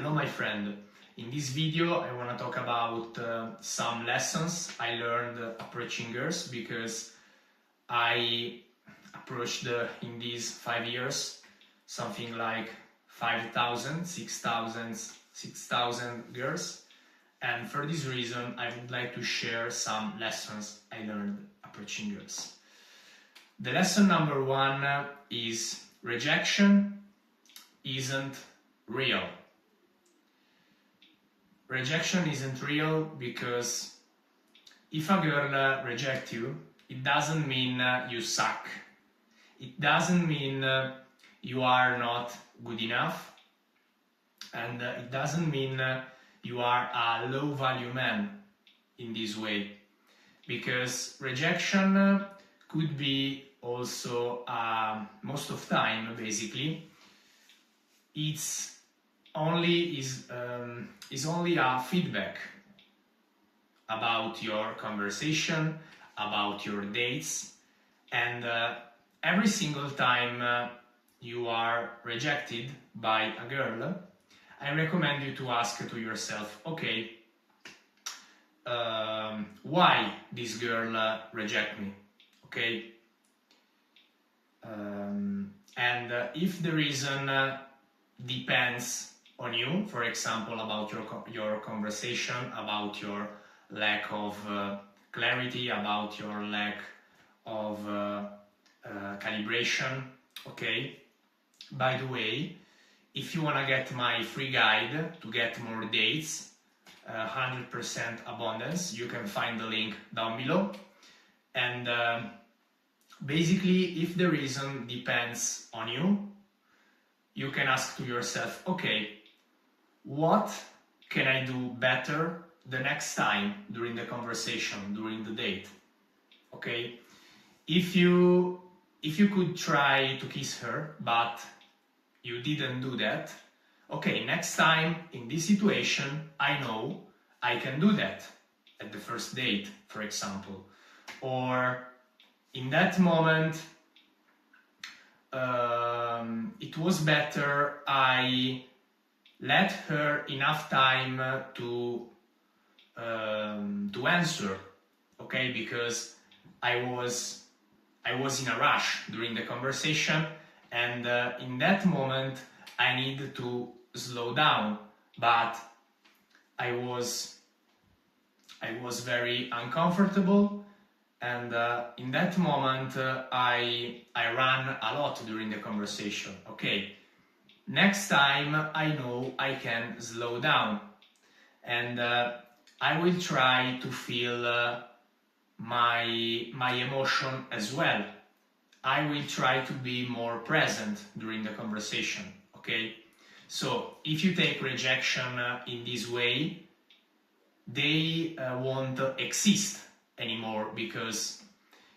Hello my friend, in this video I want to talk about some lessons I learned approaching girls, because I approached in these 5 years something like 5,000, 6,000 girls, and for this reason I would like to share some lessons I learned approaching girls. The lesson number one is rejection isn't real. Rejection isn't real because if a girl rejects you, it doesn't mean you suck. It doesn't mean you are not good enough, and it doesn't mean you are a low value man in this way, because rejection could be also most of time basically it's only a feedback about your conversation, about your dates, and every single time you are rejected by a girl, I recommend you to ask to yourself, okay, why this girl reject me, okay? And if the reason depends on you, for example, about your conversation, about your lack of clarity, about your lack of calibration, okay? By the way, if you want to get my free guide to get more dates, 100% abundance, you can find the link down below. And basically, if the reason depends on you, you can ask to yourself, okay, what can I do better the next time during the conversation, during the date? Okay, if you could try to kiss her, but you didn't do that, okay, next time in this situation, I know I can do that at the first date, for example. Or in that moment, it was better I let her enough time to answer, okay, because I was in a rush during the conversation, and in that moment I needed to slow down, but I was very uncomfortable. And in that moment, I ran a lot during the conversation. Okay, next time I know I can slow down, and I will try to feel my emotion as well. I will try to be more present during the conversation. Okay, so if you take rejection in this way, they won't exist anymore, because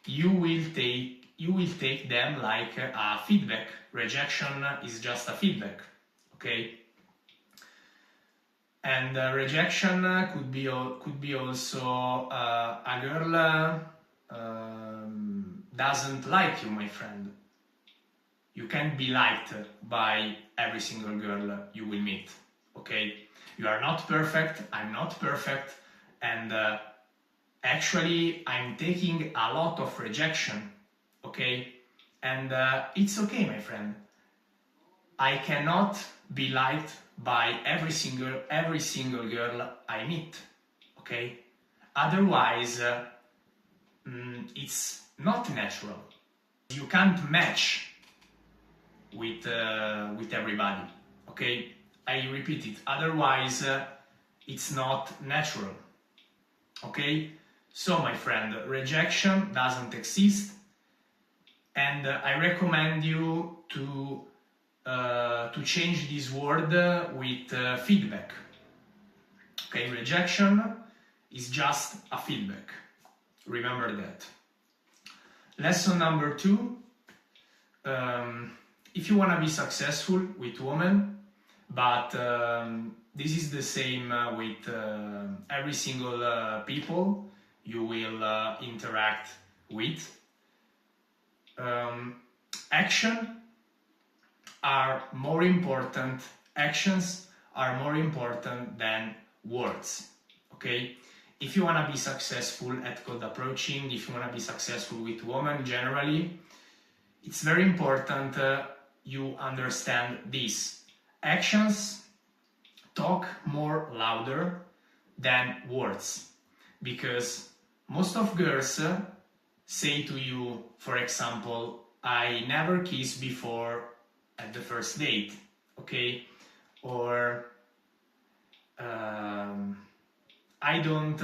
you will take them like a feedback. Rejection is just a feedback, okay? And rejection could be also a girl doesn't like you, my friend. You can't be liked by every single girl you will meet, okay? You are not perfect, I'm not perfect, and actually, I'm taking a lot of rejection, okay? And it's okay, my friend. I cannot be liked by every single girl I meet, okay? Otherwise, it's not natural. You can't match with everybody, okay? I repeat it. Otherwise, it's not natural, okay? So, my friend, rejection doesn't exist, and I recommend you to change this word with feedback. Okay, rejection is just a feedback. Remember that. Lesson number two: if you want to be successful with women, but this is the same with every single people you will interact with. Action are more important. Actions are more important than words, okay? If you want to be successful at cold approaching, if you want to be successful with women generally, it's very important you understand this. Actions talk more louder than words, because most of girls say to you, for example, I never kiss before at the first date, okay? Or I don't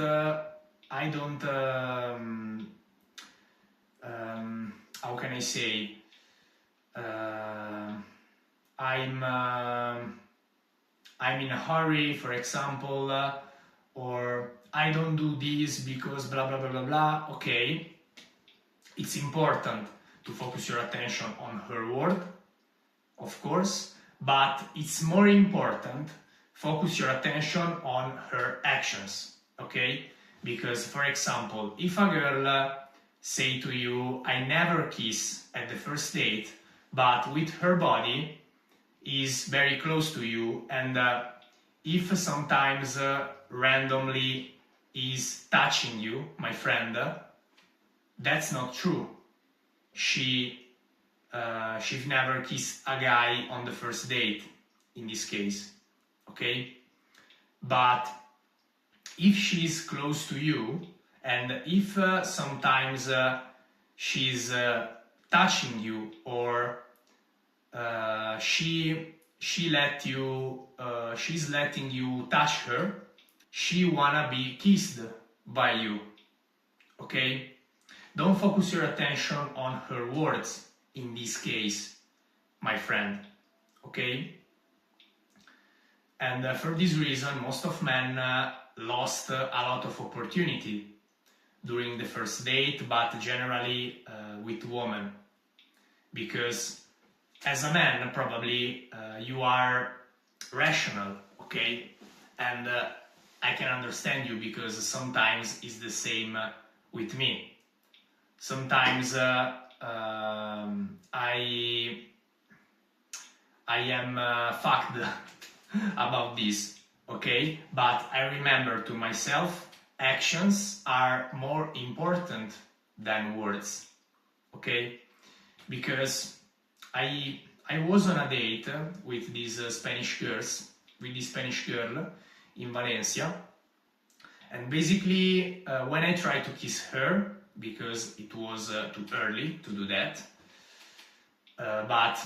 how can I say, I'm in a hurry, for example, or I don't do this because blah blah blah blah blah. Okay, it's important to focus your attention on her word, of course, but it's more important focus your attention on her actions, okay? Because, for example, if a girl say to you, I never kiss at the first date, but with her body is very close to you, and if sometimes randomly is touching you, my friend, that's not true. She's never kissed a guy on the first date, in this case, okay? But if she's close to you, and if sometimes she's touching you, or she's letting you touch her, she wanna be kissed by you, okay? Don't focus your attention on her words in this case, my friend, okay? And for this reason, most of men lost a lot of opportunity during the first date, but generally with women, because as a man, probably you are rational, okay? And I can understand you, because sometimes it's the same with me. Sometimes I am fucked about this, okay? But I remember to myself, actions are more important than words, okay? Because I was on a date with these Spanish girls, with this Spanish girl in Valencia, and basically when I tried to kiss her, because it was too early to do that, but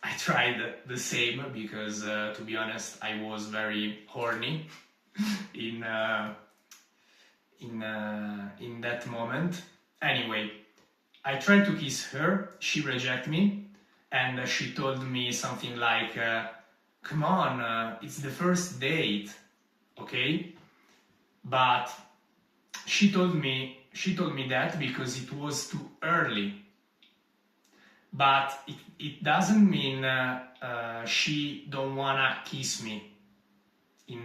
I tried the same, because to be honest, I was very horny in that moment. Anyway, I tried to kiss her, she rejected me, and she told me something like, come on, it's the first date, okay? But she told me that because it was too early. But it doesn't mean she don't wanna kiss me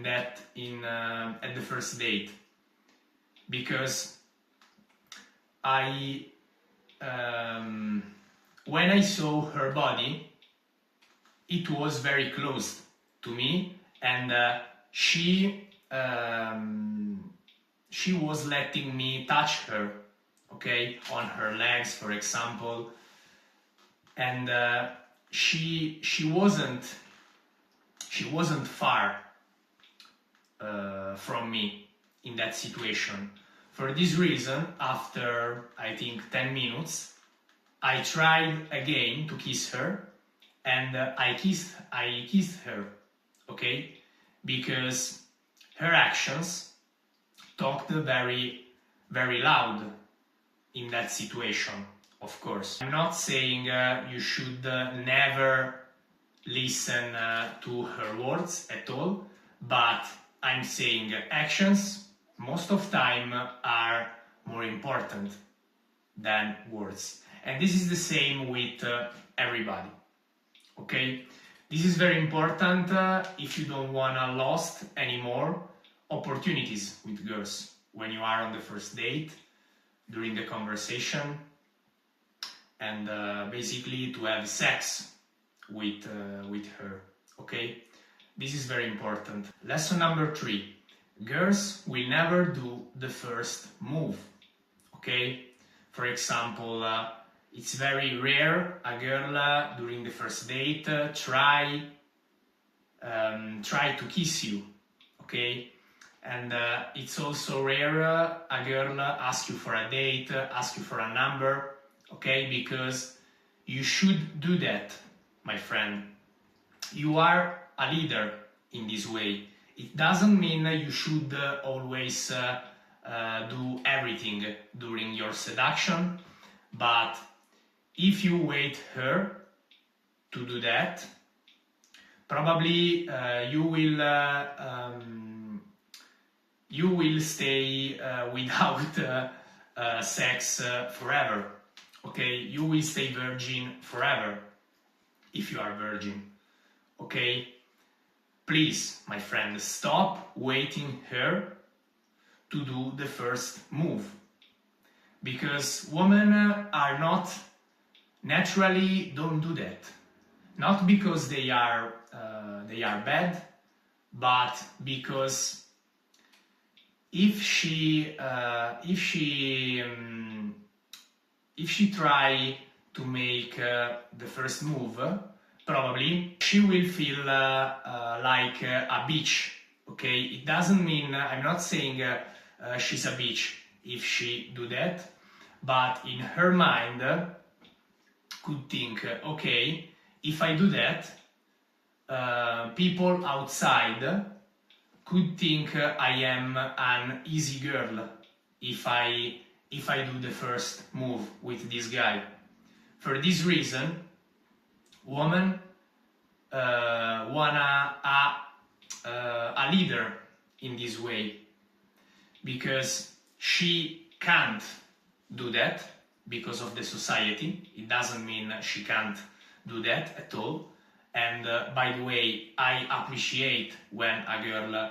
at the first date, because when I saw her body, it was very close to me, and she was letting me touch her, okay, on her legs, for example, and she wasn't far from me in that situation. For this reason, after I think 10 minutes, I tried again to kiss her, and I kissed her, okay, because her actions talked very, very loud in that situation, of course. I'm not saying you should never listen to her words at all, but I'm saying actions most of time are more important than words. And this is the same with everybody, okay? This is very important if you don't want to lose any more opportunities with girls when you are on the first date, during the conversation, and basically to have sex with her, okay? This is very important. Lesson number 3. Girls will never do the first move. Okay? For example, it's very rare a girl during the first date try to kiss you. Okay? And it's also rare a girl ask you for a date, ask you for a number. Okay? Because you should do that, my friend. You are a leader in this way. It doesn't mean you should always do everything during your seduction, but if you wait her to do that, probably you will stay without sex forever. Okay, you will stay virgin forever if you are virgin. Okay, please, my friend, stop waiting her to do the first move, because women are not naturally don't do that, not because they are bad, but because if she try to make the first move, probably she will feel like a bitch. Okay, it doesn't mean I'm not saying she's a bitch if she do that, but in her mind could think, okay, if I do that, people outside could think I am an easy girl if I do the first move with this guy. For this reason, women wanna a leader in this way, because she can't do that because of the society. It doesn't mean she can't do that at all. And by the way, I appreciate when a girl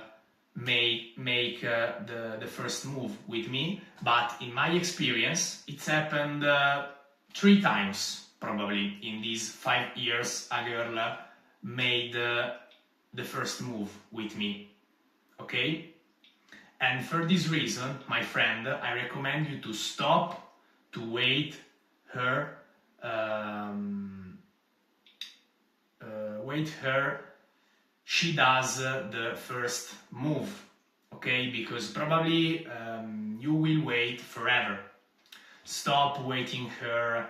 make the first move with me, but in my experience, it's happened 3 times probably in these 5 years a girl made the first move with me. Okay? And for this reason, my friend, I recommend you to stop to wait her she does the first move. Okay? Because probably you will wait forever. Stop waiting her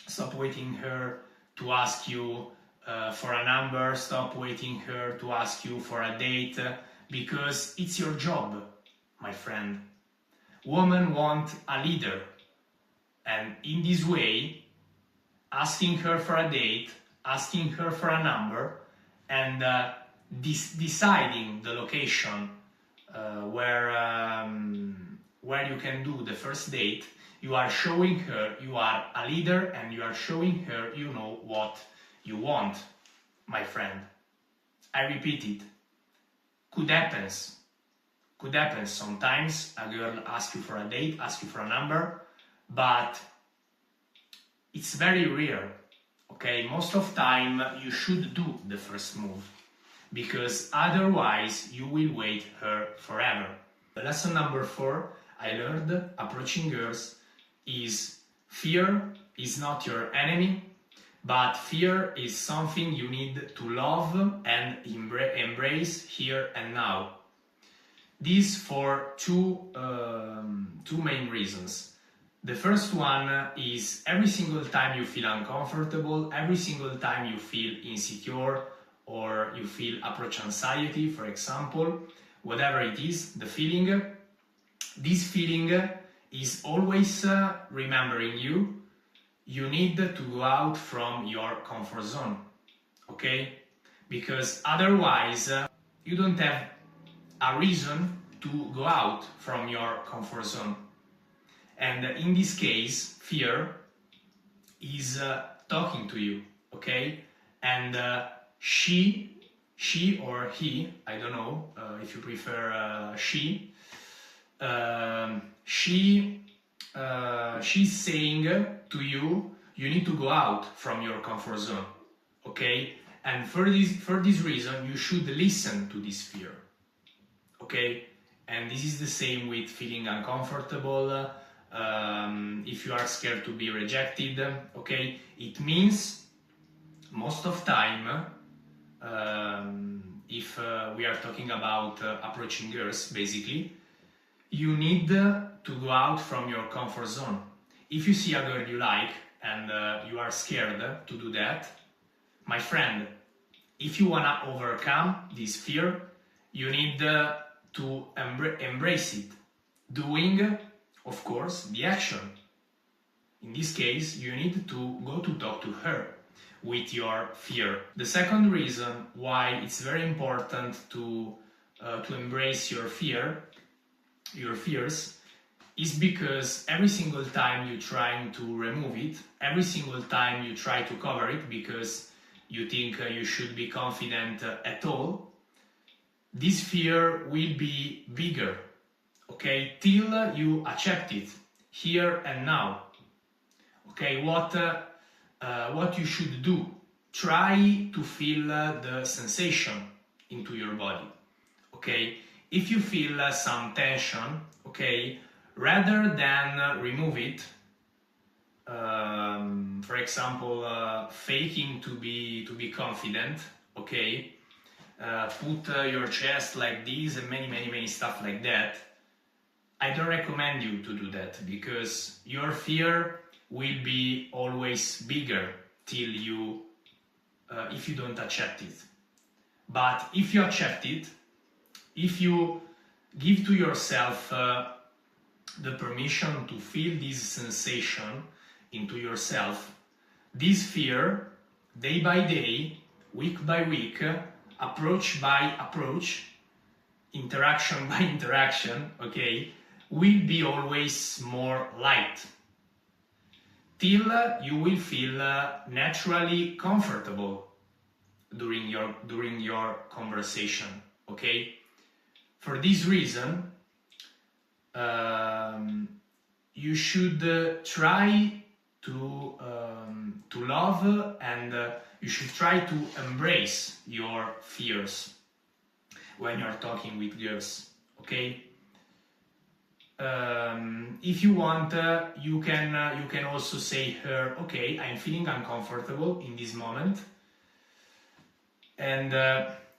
stop waiting her to ask you for a number, stop waiting her to ask you for a date, because it's your job, my friend. Women want a leader, and in this way, asking her for a date, asking her for a number, and deciding the location where you can do the first date, you are showing her you are a leader, and you are showing her you know what you want, my friend. I repeat it. Could happen sometimes. A girl asks you for a date, asks you for a number, but it's very rare. Okay, most of time you should do the first move, because otherwise you will wait her forever. The lesson number 4 I learned approaching girls is fear is not your enemy, but fear is something you need to love and embrace here and now. This for two main reasons. The first one is every single time you feel uncomfortable, every single time you feel insecure or you feel approach anxiety, for example, whatever it is, the feeling, this feeling is always remembering you need to go out from your comfort zone, okay? Because otherwise you don't have a reason to go out from your comfort zone. And in this case, fear is talking to you, okay? And she or he, I don't know if you prefer she's saying to you, you need to go out from your comfort zone, okay? And for this reason, you should listen to this fear, okay? And this is the same with feeling uncomfortable, if you are scared to be rejected, okay? It means most of time, if we are talking about approaching girls, basically, you need to go out from your comfort zone. If you see a girl you like and you are scared to do that, my friend, if you want to overcome this fear, you need to embrace it, doing, of course, the action. In this case, you need to go to talk to her with your fear. The second reason why it's very important to embrace your fears, is because every single time you're trying to remove it, every single time you try to cover it because you think you should be confident at all, this fear will be bigger, okay, till you accept it here and now. Okay, what you should do, try to feel the sensation into your body, okay? If you feel some tension, okay, rather than remove it, for example, faking to be confident, okay, put your chest like this and many stuff like that, I don't recommend you to do that, because your fear will be always bigger till you, if you don't accept it. But if you accept it, if you give to yourself the permission to feel this sensation into yourself, this fear, day by day, week by week, approach by approach, interaction by interaction, okay, will be always more light, till you will feel naturally comfortable during your conversation, okay? For this reason, you should try to love, and you should try to embrace your fears when you're talking with girls, okay? If you want, you can also say her, okay, I'm feeling uncomfortable in this moment, and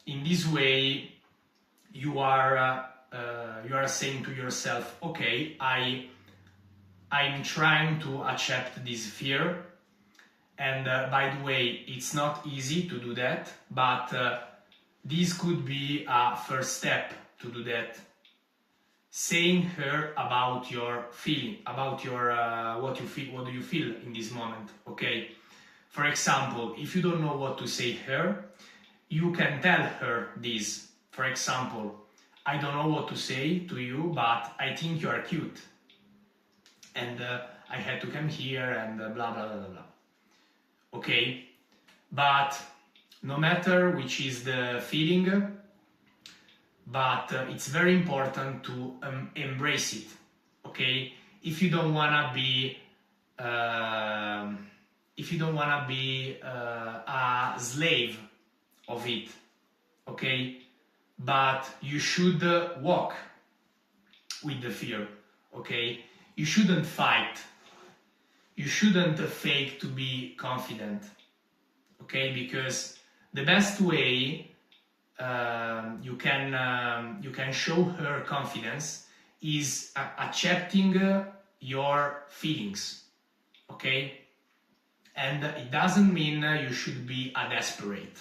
in this way you are saying to yourself, okay, I'm trying to accept this fear, and by the way, it's not easy to do that, but this could be a first step to do that. Saying her about your feeling, about your what you feel, what do you feel in this moment, okay? For example, if you don't know what to say her, you can tell her this. For example, I don't know what to say to you, but I think you are cute, and I had to come here and blah blah blah blah blah. Okay, but no matter which is the feeling, but it's very important to embrace it, okay? If you don't wanna be a slave of it, okay? But you should walk with the fear, okay? You shouldn't fight. You shouldn't fake to be confident, okay? Because the best way you can show her confidence is accepting your feelings, okay? And it doesn't mean you should be a desperate,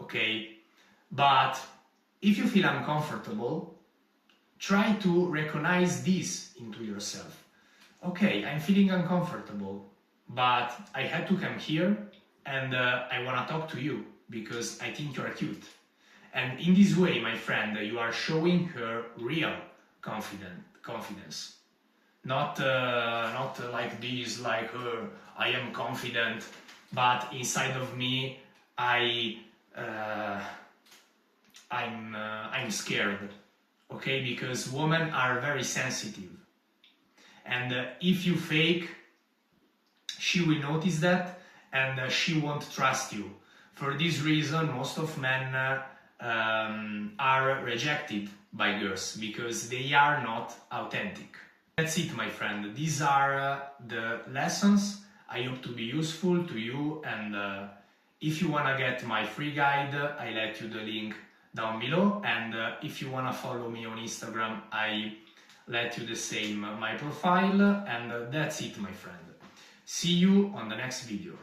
okay? But if you feel uncomfortable, try to recognize this into yourself. Okay, I'm feeling uncomfortable, but I had to come here, and I want to talk to you because I think you're cute. And in this way, my friend, you are showing her real confidence. Not like this, like I am confident, but inside of me, I'm scared. Okay, because women are very sensitive, and if you fake, she will notice that, and she won't trust you. For this reason, most of men are rejected by girls because they are not authentic. That's it, my friend. These are the lessons. I hope to be useful to you, and if you wanna get my free guide, I let you the link down below, and if you wanna follow me on Instagram, I let you the same, my profile, and that's it, my friend. See you on the next video.